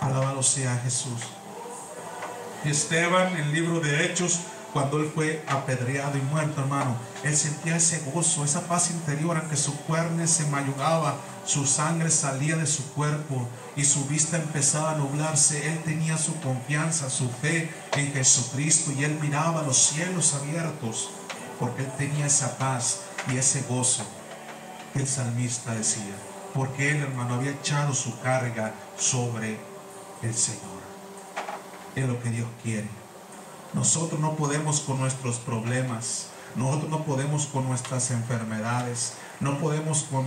Alabado sea Jesús. Esteban, en el libro de Hechos, cuando él fue apedreado y muerto, hermano, él sentía ese gozo, esa paz interior, aunque su carne se mayugaba, su sangre salía de su cuerpo y su vista empezaba a nublarse. Él tenía su confianza, su fe en Jesucristo, y él miraba los cielos abiertos porque él tenía esa paz y ese gozo que el salmista decía, porque él, hermano, había echado su carga sobre el Señor. Es lo que Dios quiere. Nosotros no podemos con nuestros problemas, nosotros no podemos con nuestras enfermedades, no podemos con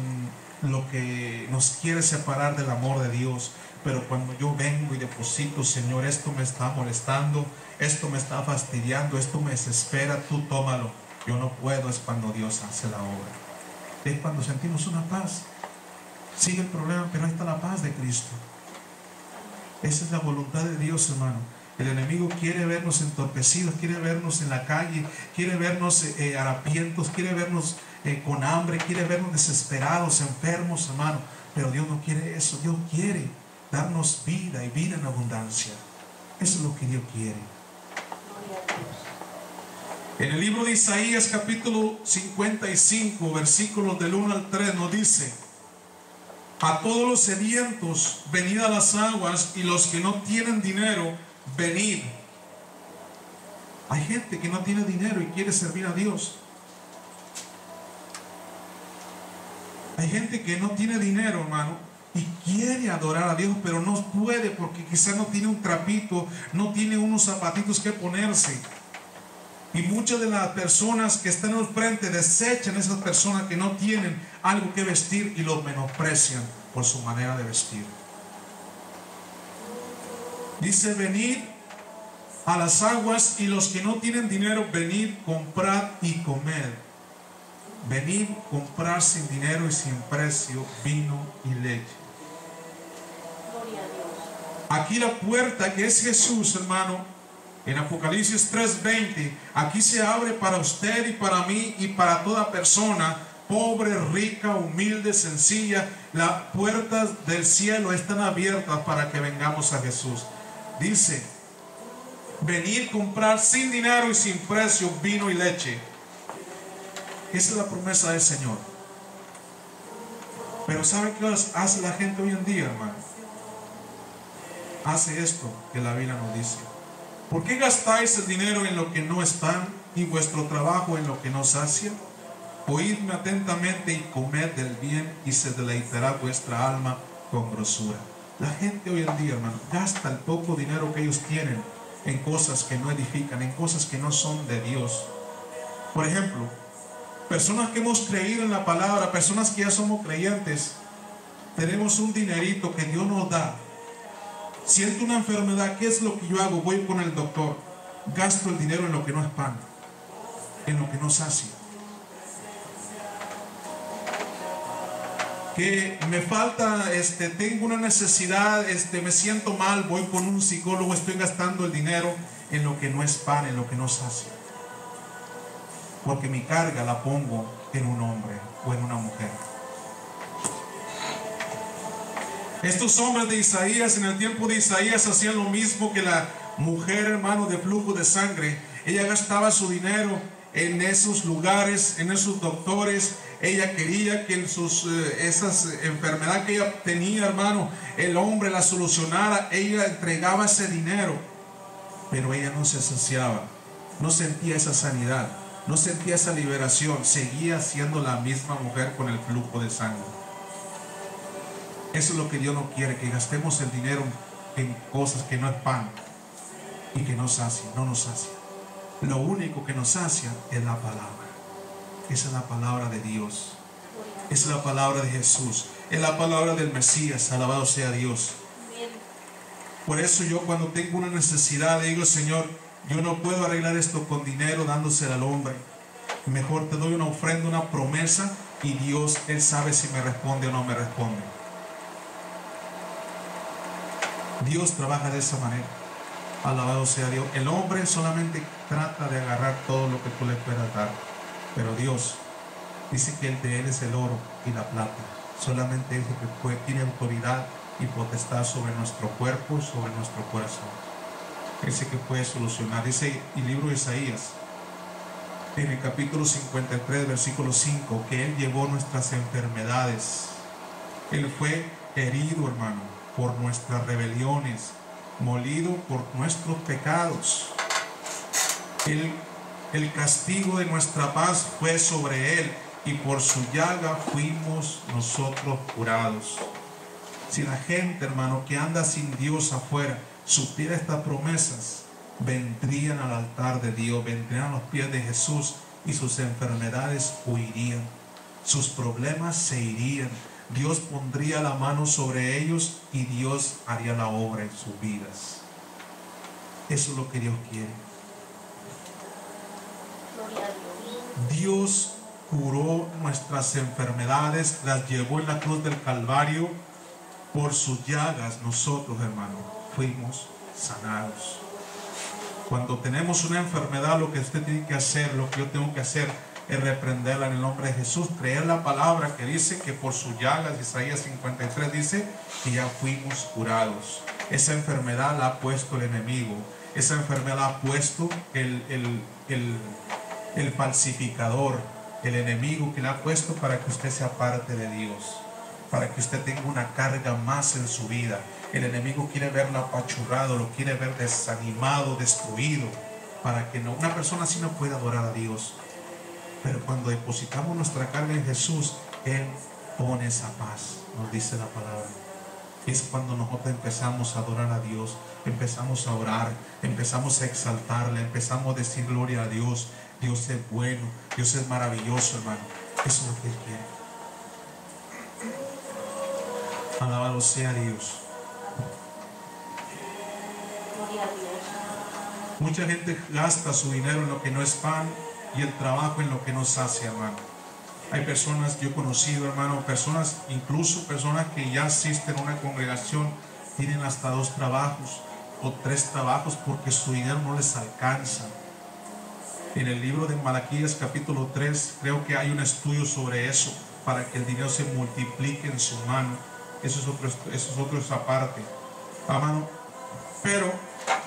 lo que nos quiere separar del amor de Dios. Pero cuando yo vengo y deposito, Señor, esto me está molestando, esto me está fastidiando, esto me desespera, tú tómalo. Yo no puedo, es cuando Dios hace la obra. Es cuando sentimos una paz. Sigue el problema, pero ahí está la paz de Cristo. Esa es la voluntad de Dios, hermano. El enemigo quiere vernos entorpecidos, quiere vernos en la calle, quiere vernos harapientos, quiere vernos con hambre, quiere vernos desesperados, enfermos, hermano. Pero Dios no quiere eso. Dios quiere darnos vida y vida en abundancia. Eso es lo que Dios quiere. En el libro de Isaías, capítulo 55, versículos del 1 al 3, nos dice: a todos los sedientos, venid a las aguas, y los que no tienen dinero, venid. Hay gente que no tiene dinero y quiere servir a Dios. Hay gente que no tiene dinero, hermano, y quiere adorar a Dios, pero no puede porque quizás no tiene un trapito, no tiene unos zapatitos que ponerse. Y muchas de las personas que están al frente desechan a esas personas que no tienen algo que vestir y los menosprecian por su manera de vestir. Dice: venid a las aguas, y los que no tienen dinero, venid, comprad y comed. Venid, comprar sin dinero y sin precio vino y leche. Gloria a Dios. Aquí la puerta, que es Jesús, hermano, en Apocalipsis 3:20, aquí se abre para usted y para mí y para toda persona, pobre, rica, humilde, sencilla. Las puertas del cielo están abiertas para que vengamos a Jesús. Dice: venir, comprar sin dinero y sin precio vino y leche. Esa es la promesa del Señor. Pero ¿sabe qué hace la gente hoy en día, hermano? Hace esto que la Biblia nos dice: ¿por qué gastáis el dinero en lo que no es pan, y vuestro trabajo en lo que no sacia? Oídme atentamente y comed del bien, y se deleitará vuestra alma con grosura. La gente hoy en día, hermano, gasta el poco dinero que ellos tienen en cosas que no edifican, en cosas que no son de Dios. Por ejemplo, personas que hemos creído en la palabra, personas que ya somos creyentes, tenemos un dinerito que Dios nos da. Siento una enfermedad, ¿qué es lo que yo hago? Voy con el doctor, gasto el dinero en lo que no es pan, en lo que no sacia. Que me falta, tengo una necesidad, me siento mal, voy con un psicólogo, estoy gastando el dinero en lo que no es pan, en lo que no sacia. Porque mi carga la pongo en un hombre o en una mujer. Estos hombres de Isaías, en el tiempo de Isaías, hacían lo mismo que la mujer, hermano, de flujo de sangre. Ella gastaba su dinero en esos lugares, en esos doctores. Ella quería que esas enfermedades que ella tenía, hermano, el hombre la solucionara. Ella entregaba ese dinero, pero ella no se saciaba, no sentía esa sanidad, no sentía esa liberación. Seguía siendo la misma mujer con el flujo de sangre. Eso es lo que Dios no quiere, que gastemos el dinero en cosas que no es pan y que no nos sacia. Lo único que nos sacia es la palabra. Esa es la palabra de Dios. Esa es la palabra de Jesús. Es la palabra del Mesías. Alabado sea Dios. Por eso yo, cuando tengo una necesidad, digo: Señor, yo no puedo arreglar esto con dinero dándosela al hombre. Mejor te doy una ofrenda, una promesa, y Dios, Él sabe si me responde o no me responde. Dios trabaja de esa manera. Alabado sea Dios. El hombre solamente trata de agarrar todo lo que tú le puedas dar, pero Dios dice que de Él es el oro y la plata. Solamente Él que tiene autoridad y potestad sobre nuestro cuerpo, sobre nuestro corazón. Él es el que puede solucionar. Dice el libro de Isaías, en el capítulo 53, versículo 5, que Él llevó nuestras enfermedades. Él fue herido, hermano, por nuestras rebeliones, molido por nuestros pecados. El castigo de nuestra paz fue sobre Él, y por su llaga fuimos nosotros curados. Si la gente, hermano, que anda sin Dios afuera, supiera estas promesas, vendrían al altar de Dios, vendrían a los pies de Jesús, y sus enfermedades huirían, sus problemas se irían. Dios pondría la mano sobre ellos y Dios haría la obra en sus vidas. Eso es lo que Dios quiere. Gloria a Dios. Dios curó nuestras enfermedades, las llevó en la cruz del Calvario. Por sus llagas nosotros, hermano, fuimos sanados. Cuando tenemos una enfermedad, lo que usted tiene que hacer, lo que yo tengo que hacer, es reprenderla en el nombre de Jesús, creer la palabra que dice que por sus llagas, Isaías 53 dice que ya fuimos curados. Esa enfermedad la ha puesto el enemigo, esa enfermedad la ha puesto el falsificador, el enemigo, que la ha puesto para que usted sea parte de Dios, para que usted tenga una carga más en su vida. El enemigo quiere verlo apachurrado, lo quiere ver desanimado, destruido, para que una persona así no pueda adorar a Dios. Pero cuando depositamos nuestra carga en Jesús, Él pone esa paz, nos dice la palabra. Es cuando nosotros empezamos a adorar a Dios, empezamos a orar, empezamos a exaltarle, empezamos a decir gloria a Dios. Dios es bueno, Dios es maravilloso, hermano. Eso es lo que Él quiere. Alabado sea Dios. Gloria a Dios. Mucha gente gasta su dinero en lo que no es pan y el trabajo en lo que no sacia, hermano. Hay personas, yo he conocido, hermano, incluso personas que ya asisten a una congregación, tienen hasta 2 trabajos o 3 trabajos porque su dinero no les alcanza. En el libro de Malaquías capítulo 3, creo que hay un estudio sobre eso, para que el dinero se multiplique en su mano. Eso es otro aparte, hermano. Pero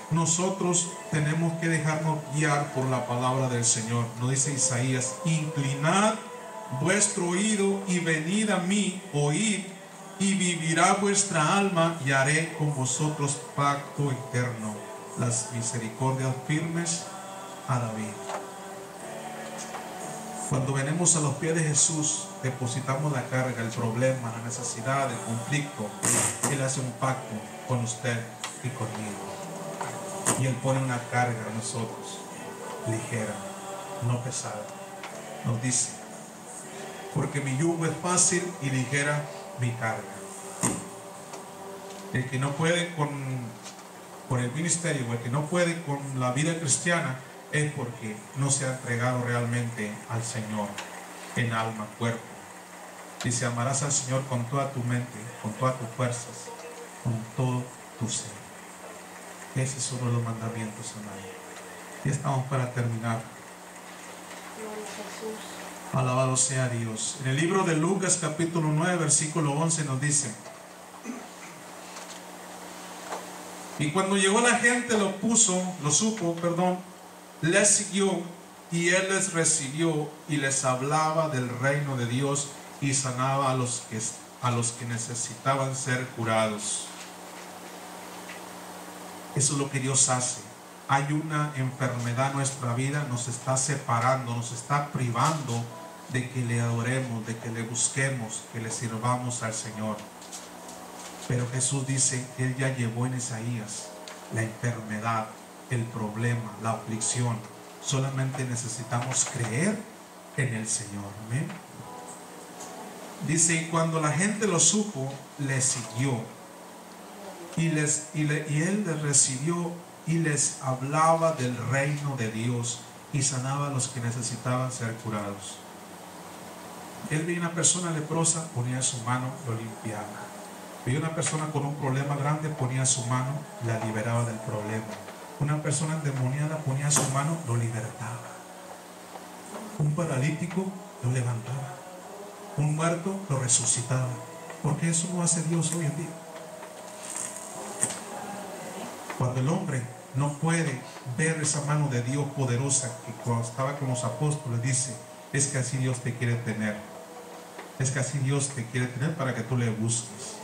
nosotros tenemos que dejarnos guiar por la palabra del Señor. Nos dice Isaías: inclinad vuestro oído y venid a mí, oíd, y vivirá vuestra alma, y haré con vosotros pacto eterno, las misericordias firmes a David. Cuando venimos a los pies de Jesús, depositamos la carga, el problema, la necesidad, el conflicto. Él hace un pacto con usted y conmigo. Y Él pone una carga a nosotros, ligera, no pesada. Nos dice: porque mi yugo es fácil y ligera mi carga. El que no puede con el ministerio, o el que no puede con la vida cristiana, es porque no se ha entregado realmente al Señor en alma, cuerpo. Dice: amarás al Señor con toda tu mente, con todas tus fuerzas, con todo tu ser. Ese es uno de los mandamientos, hermano. Ya estamos para terminar. Gloria a Jesús. Alabado sea Dios. En el libro de Lucas capítulo 9, versículo 11 nos dice: y cuando llegó la gente lo supo, les siguió, y Él les recibió y les hablaba del reino de Dios y sanaba a los que necesitaban ser curados. Eso es lo que Dios hace. Hay una enfermedad en nuestra vida, nos está separando, nos está privando de que le adoremos, de que le busquemos, que le sirvamos al Señor. Pero Jesús dice que Él ya llevó en Isaías la enfermedad, el problema, la aflicción. Solamente necesitamos creer en el Señor. ¿Amén? Dice: y cuando la gente lo supo, le siguió. Y Él les recibió y les hablaba del reino de Dios y sanaba a los que necesitaban ser curados. Él veía una persona leprosa, ponía su mano, lo limpiaba. Veía una persona con un problema grande, ponía su mano, la liberaba del problema. Una persona endemoniada ponía su mano, lo libertaba. Un paralítico lo levantaba. Un muerto lo resucitaba. Porque eso no hace Dios hoy en día. Cuando el hombre no puede ver esa mano de Dios poderosa que cuando estaba con los apóstoles dice, es que así Dios te quiere tener. Es que así Dios te quiere tener para que tú le busques.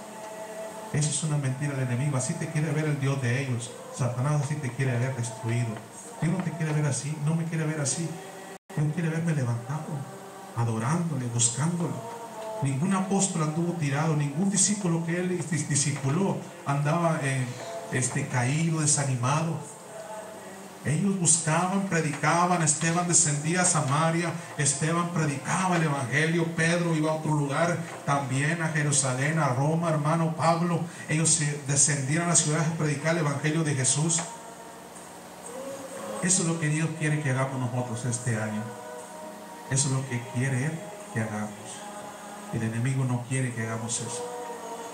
Eso es una mentira del enemigo. Así te quiere ver el Dios de ellos. Satanás así te quiere ver destruido. Dios no te quiere ver así, no me quiere ver así. Dios quiere verme levantado, adorándole, buscándolo. Ningún apóstol anduvo tirado, ningún discípulo que él discipuló andaba caído, desanimado. Ellos buscaban, predicaban. Esteban descendía a Samaria, Esteban predicaba el evangelio, Pedro iba a otro lugar, también a Jerusalén, a Roma, hermano Pablo. Ellos descendían a las ciudades a predicar el evangelio de Jesús. Eso es lo que Dios quiere que hagamos nosotros este año. Eso es lo que quiere Él que hagamos. El enemigo no quiere que hagamos eso.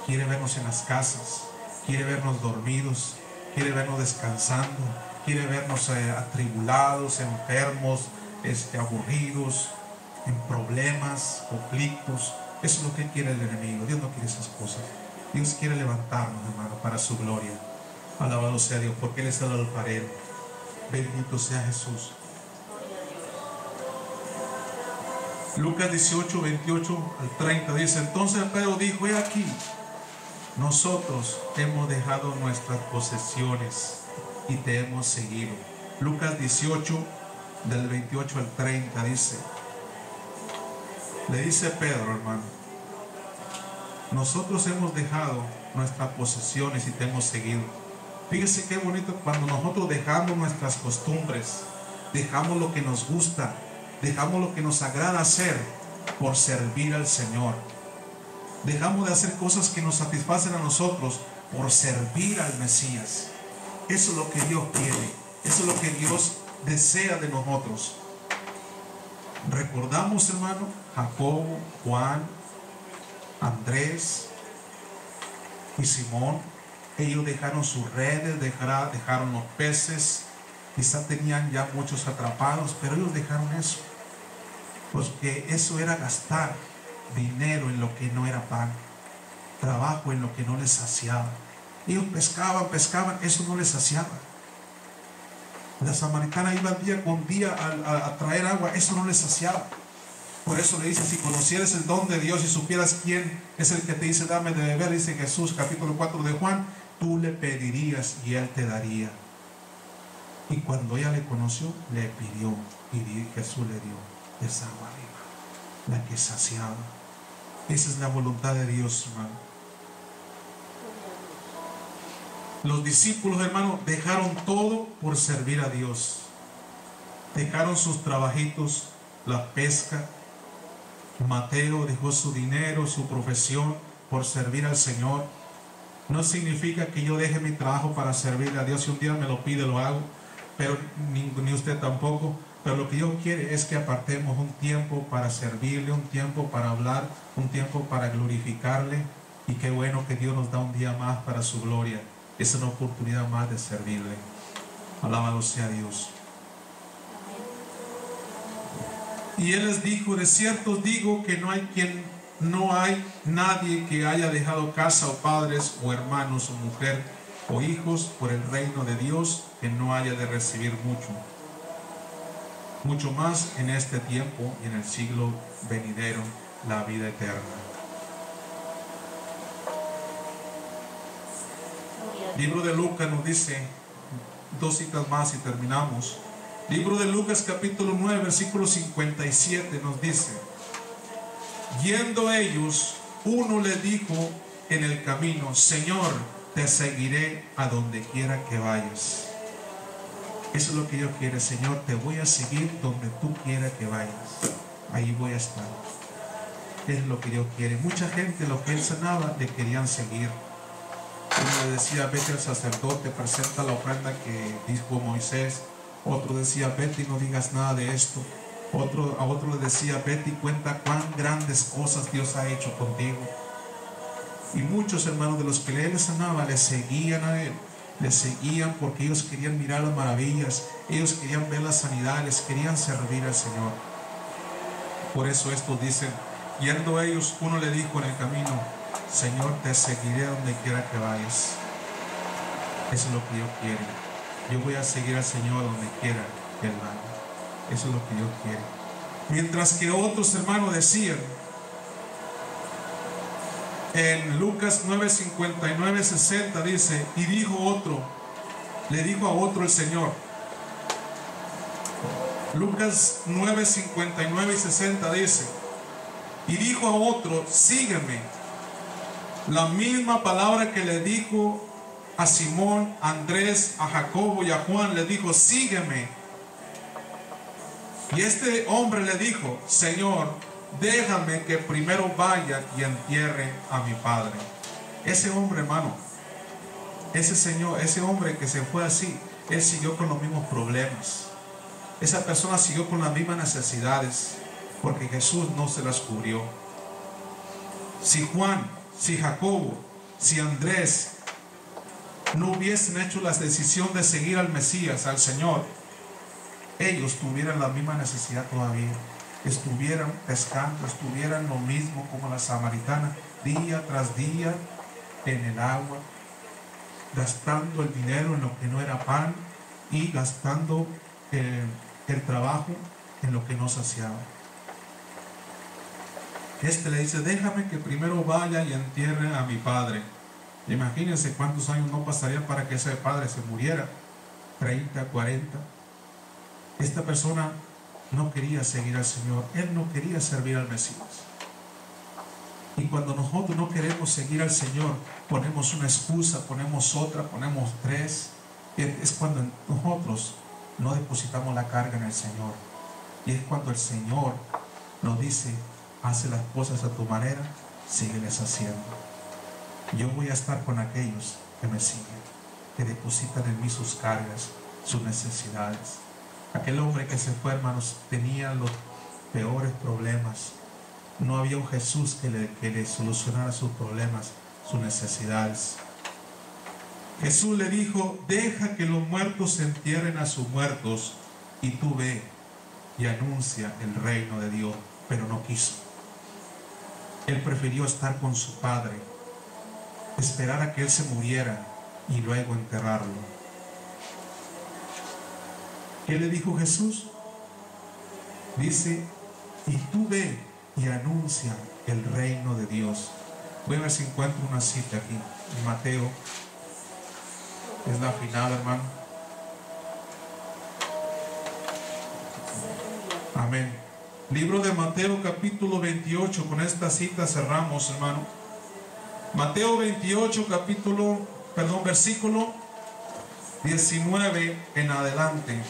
Quiere vernos en las casas, quiere vernos dormidos, quiere vernos descansando, quiere vernos atribulados, enfermos, aburridos, en problemas, conflictos. Eso es lo que quiere el enemigo. Dios no quiere esas cosas. Dios quiere levantarnos, hermano, para su gloria. Alabado sea Dios, porque Él es el alfarero. Bendito sea Jesús. Lucas 18, 28 al 30 dice, entonces Pedro dijo, he aquí, nosotros hemos dejado nuestras posesiones y te hemos seguido. Lucas 18, del 28 al 30 dice, le dice Pedro, hermano, nosotros hemos dejado nuestras posesiones y te hemos seguido. Fíjese qué bonito cuando nosotros dejamos nuestras costumbres, dejamos lo que nos gusta, dejamos lo que nos agrada hacer por servir al Señor. Dejamos de hacer cosas que nos satisfacen a nosotros por servir al Mesías. Eso es lo que Dios quiere. Eso es lo que Dios desea de nosotros. Recordamos, hermano, Jacobo, Juan, Andrés y Simón. Ellos dejaron sus redes, dejaron los peces. Quizás tenían ya muchos atrapados, pero ellos dejaron eso. Porque eso era gastar dinero en lo que no era pan, trabajo en lo que no les saciaba. Ellos pescaban, eso no les saciaba. La samaritana iba día con día a traer agua, eso no les saciaba. Por eso le dice, si conocieras el don de Dios y supieras quién es el que te dice dame de beber, dice Jesús, capítulo 4 de Juan, tú le pedirías y Él te daría. Y cuando ella le conoció, le pidió y Jesús le dio esa agua viva, la que saciaba. Esa es la voluntad de Dios, hermano. Los discípulos, hermano, dejaron todo por servir a Dios. Dejaron sus trabajitos, la pesca. Mateo dejó su dinero, su profesión por servir al Señor. No significa que yo deje mi trabajo para servirle a Dios. Si un día me lo pide, lo hago. Pero ni usted tampoco. Pero lo que Dios quiere es que apartemos un tiempo para servirle, un tiempo para hablar, un tiempo para glorificarle. Y qué bueno que Dios nos da un día más para su gloria. Es una oportunidad más de servirle. Alabado sea Dios. Y Él les dijo, de cierto os digo que no hay nadie que haya dejado casa o padres o hermanos o mujer o hijos por el reino de Dios que no haya de recibir mucho más en este tiempo y en el siglo venidero, la vida eterna. Libro de Lucas nos dice, dos citas más y terminamos. Libro de Lucas capítulo 9 versículo 57 nos dice, yendo ellos, uno le dijo en el camino, Señor, te seguiré a donde quiera que vayas. Eso es lo que Dios quiere, Señor, te voy a seguir donde tú quieras que vayas. Ahí voy a estar. Es lo que Dios quiere. Mucha gente, lo que Él sanaba, le querían seguir. Uno le decía, vete al sacerdote, presenta la ofrenda que dijo Moisés. Otro decía, vete y no digas nada de esto. A otro le decía, vete y cuenta cuán grandes cosas Dios ha hecho contigo. Y muchos hermanos de los que Él sanaba le seguían a Él. Le seguían porque ellos querían mirar las maravillas, ellos querían ver las sanidades, querían servir al Señor. Por eso estos dicen, yendo ellos, uno le dijo en el camino, Señor, te seguiré donde quiera que vayas. Eso es lo que Dios quiere. Yo voy a seguir al Señor donde quiera que Él vaya. Eso es lo que Dios quiere. Mientras que otros hermanos decían, en Lucas 9, 59, 60 dice, y le dijo a otro el Señor. Lucas 9, 59 y 60 dice, y dijo a otro, sígueme. La misma palabra que le dijo a Simón, a Andrés, a Jacobo y a Juan, le dijo, sígueme. Y este hombre le dijo, Señor, déjame que primero vaya y entierre a mi padre. Ese hombre, hermano, ese hombre que se fue así, él siguió con los mismos problemas. Esa persona siguió con las mismas necesidades, porque Jesús no se las cubrió. Si Juan, si Jacobo, si Andrés no hubiesen hecho la decisión de seguir al Mesías, al Señor, ellos tuvieran la misma necesidad todavía. Estuvieran pescando, estuvieran lo mismo como la samaritana, día tras día en el agua, gastando el dinero en lo que no era pan y gastando el trabajo en lo que no saciaba. Este le dice, déjame que primero vaya y entierre a mi padre. Imagínense cuántos años no pasarían para que ese padre se muriera. 30, 40. Esta persona no quería seguir al Señor. Él no quería servir al Mesías. Y cuando nosotros no queremos seguir al Señor, ponemos una excusa, ponemos otra, ponemos tres. Es cuando nosotros no depositamos la carga en el Señor. Y es cuando el Señor nos dice, hace las cosas a tu manera, sígueles haciendo. Yo voy a estar con aquellos que me siguen, que depositan en mí sus cargas, sus necesidades. Aquel hombre que se fue, hermanos, tenía los peores problemas. No había un Jesús que le solucionara sus problemas, sus necesidades. Jesús le dijo, deja que los muertos entierren a sus muertos y tú ve y anuncia el reino de Dios. Pero no quiso. Él prefirió estar con su padre, esperar a que él se muriera y luego enterrarlo. ¿Qué le dijo Jesús? Dice, y tú ve y anuncia el reino de Dios. Voy a ver si encuentro una cita aquí en Mateo. Es la final, hermano. Amén. Libro de Mateo capítulo 28. Con esta cita cerramos, hermano. Mateo 28 versículo 19 en adelante.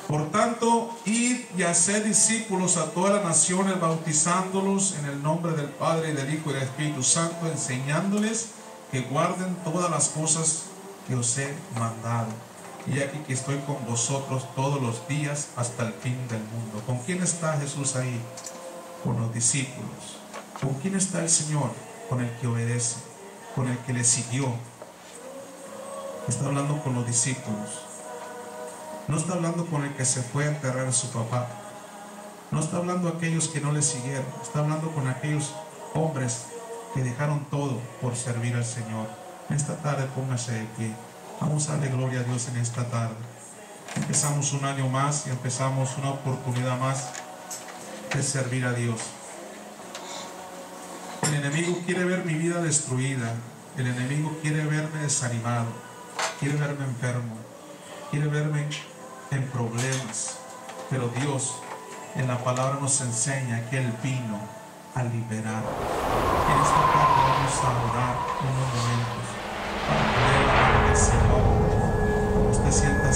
Por tanto, id y haced discípulos a todas las naciones, bautizándolos en el nombre del Padre, y del Hijo y del Espíritu Santo, enseñándoles que guarden todas las cosas que os he mandado. Y aquí que estoy con vosotros todos los días hasta el fin del mundo. ¿Con quién está Jesús ahí? Con los discípulos. ¿Con quién está el Señor? Con el que obedece, con el que le siguió. Está hablando con los discípulos. No está hablando con el que se fue a enterrar a su papá. No está hablando a aquellos que no le siguieron. Está hablando con aquellos hombres que dejaron todo por servir al Señor. En esta tarde póngase de pie. Vamos a darle gloria a Dios en esta tarde. Empezamos un año más y empezamos una oportunidad más de servir a Dios. El enemigo quiere ver mi vida destruida. El enemigo quiere verme desanimado. Quiere verme enfermo. Quiere verme en problemas. Pero Dios en la palabra nos enseña que Él vino a liberar. En esta tarde vamos a orar unos momentos para poder alabar al Señor. Usted sienta